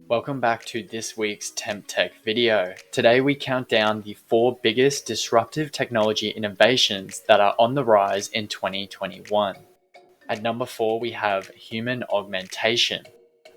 Welcome back to this week's Temp Tech video. Today we count down the 4 biggest disruptive technology innovations that are on the rise in 2021. At number 4 we have human augmentation.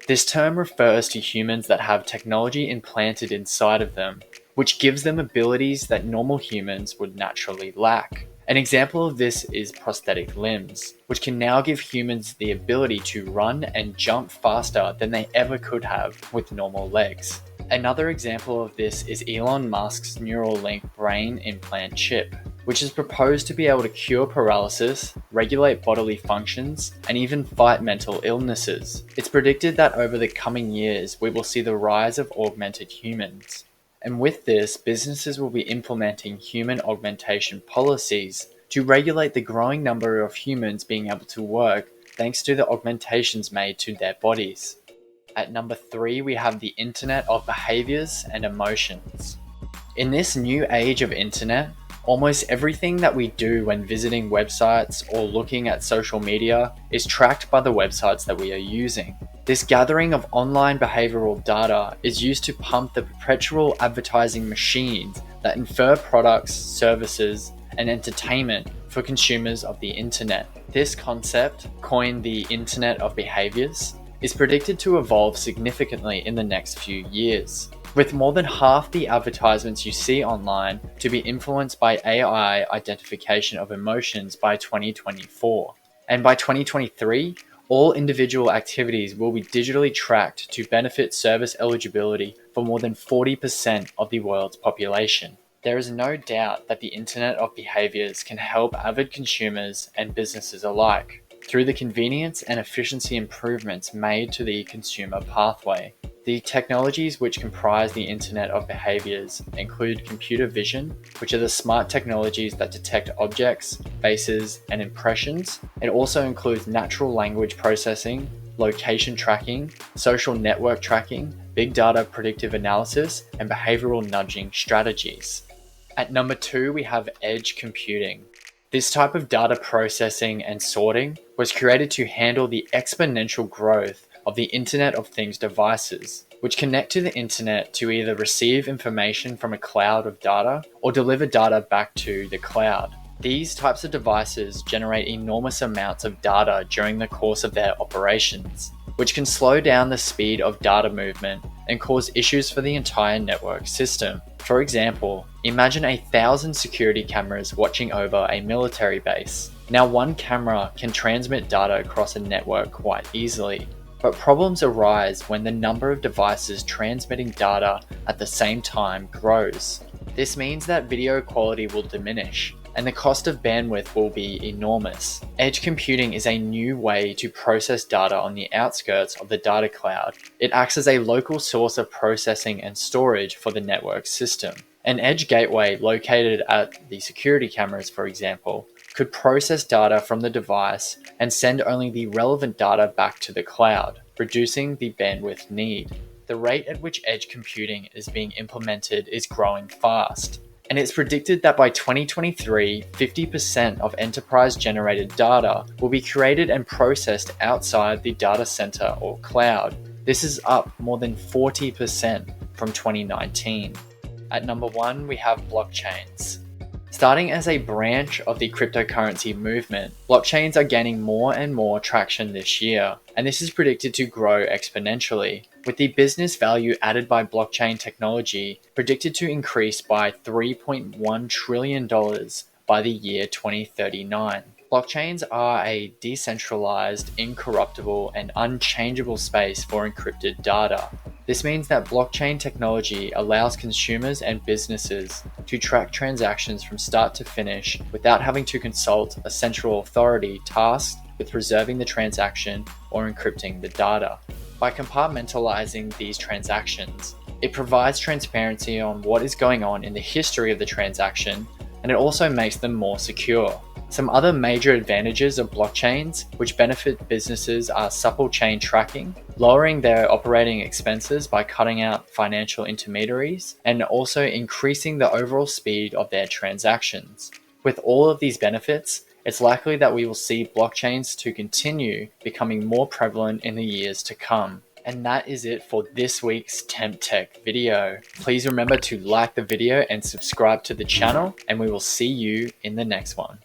This term refers to humans that have technology implanted inside of them, which gives them abilities that normal humans would naturally lack. An example of this is prosthetic limbs, which can now give humans the ability to run and jump faster than they ever could have with normal legs. Another example of this is Elon Musk's Neuralink brain implant chip, which is proposed to be able to cure paralysis, regulate bodily functions, and even fight mental illnesses. It's predicted that over the coming years we will see the rise of augmented humans. And with this, businesses will be implementing human augmentation policies to regulate the growing number of humans being able to work thanks to the augmentations made to their bodies. At number 3, we have the Internet of Behaviors and Emotions. In this new age of internet, almost everything that we do when visiting websites or looking at social media is tracked by the websites that we are using. This gathering of online behavioral data is used to pump the perpetual advertising machines that infer products, services, and entertainment for consumers of the internet. This concept, coined the Internet of Behaviors, is predicted to evolve significantly in the next few years, with more than half the advertisements you see online to be influenced by AI identification of emotions by 2024. And by 2023, all individual activities will be digitally tracked to benefit service eligibility for more than 40% of the world's population. There is no doubt that the Internet of Behaviors can help avid consumers and businesses alike through the convenience and efficiency improvements made to the consumer pathway. The technologies which comprise the Internet of Behaviors include computer vision, which are the smart technologies that detect objects, faces, and impressions. It also includes natural language processing, location tracking, social network tracking, big data predictive analysis, and behavioral nudging strategies. At number 2, we have edge computing. This type of data processing and sorting was created to handle the exponential growth of the Internet of Things devices, which connect to the internet to either receive information from a cloud of data or deliver data back to the cloud. These types of devices generate enormous amounts of data during the course of their operations, which can slow down the speed of data movement and cause issues for the entire network system. For example, imagine 1,000 security cameras watching over a military base. Now, one camera can transmit data across a network quite easily, but problems arise when the number of devices transmitting data at the same time grows. This means that video quality will diminish, and the cost of bandwidth will be enormous. Edge computing is a new way to process data on the outskirts of the data cloud. It acts as a local source of processing and storage for the network system. An edge gateway located at the security cameras, for example, could process data from the device and send only the relevant data back to the cloud, reducing the bandwidth need. The rate at which edge computing is being implemented is growing fast, and it's predicted that by 2023, 50% of enterprise-generated data will be created and processed outside the data center or cloud. This is up more than 40% from 2019. At number 1, we have blockchains. Starting as a branch of the cryptocurrency movement, blockchains are gaining more and more traction this year, and this is predicted to grow exponentially, with the business value added by blockchain technology predicted to increase by $3.1 trillion by the year 2039. Blockchains are a decentralized, incorruptible, and unchangeable space for encrypted data. This means that blockchain technology allows consumers and businesses to track transactions from start to finish without having to consult a central authority tasked with preserving the transaction or encrypting the data. By compartmentalizing these transactions, it provides transparency on what is going on in the history of the transaction, and it also makes them more secure. Some other major advantages of blockchains which benefit businesses are supple chain tracking, lowering their operating expenses by cutting out financial intermediaries, and also increasing the overall speed of their transactions. With all of these benefits, it's likely that we will see blockchains to continue becoming more prevalent in the years to come. And that is it for this week's Temp Tech video. Please remember to like the video and subscribe to the channel, and we will see you in the next one.